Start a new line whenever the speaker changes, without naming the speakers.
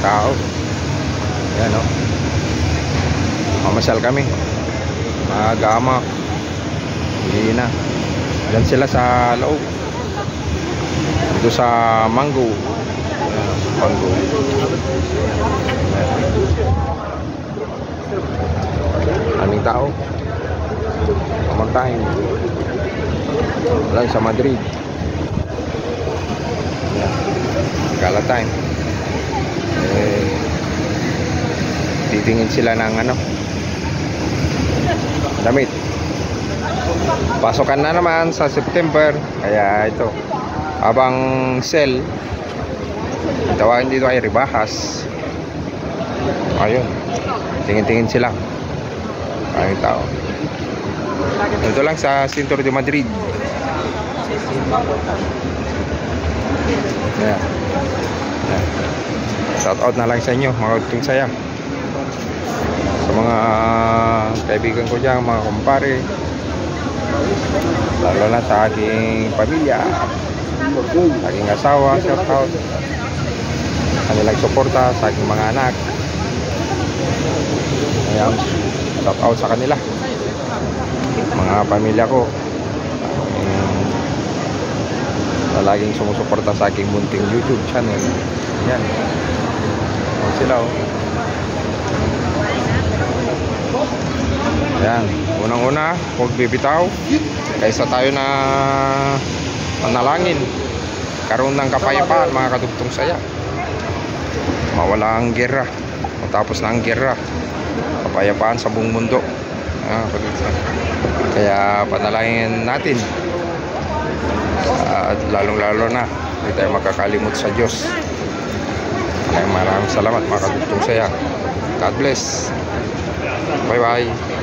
tao. Yan o. Mamasyal kami. Magama. Hindi na. Yan sila sa loob. Dito sa Mango. Mango. Aming tao. Pamantahin. Lang sa Madrid. Gala time. Titingin sila ng ano, damit. Pasokan na naman sa September. Kaya ito, habang sale, tawagin dito ay ribahas. Ayun, tingin-tingin sila. Ayun tao. Ito lang sa Centro de Madrid. Yeah. Yeah. Shout out na lang sa inyo, mga kuting saya. Sa mga kaibigan ko dyan, mga kumpare, lalo na sa aking pamilya, sa aking asawa, shout out. Kanilang suporta sa aking mga anak. Ayan, shout out sa kanila, mga pamilya ko, laging sumusuporta sa aking munting YouTube channel. Yan. O sila o. Yan. Unang-una, huwag bibitaw. Kaysa tayo na manalangin. Karoon ng kapayapaan, mga kadugtong saya. Mawala ang gera. Matapos na ang gera. Kapayapaan sa buong mundo. Kaya panalangin natin. At lalong-lalo na hindi tayo makakalimot sa Diyos. Kaya maraming salamat, mga kadugtong saya. God bless. Bye bye.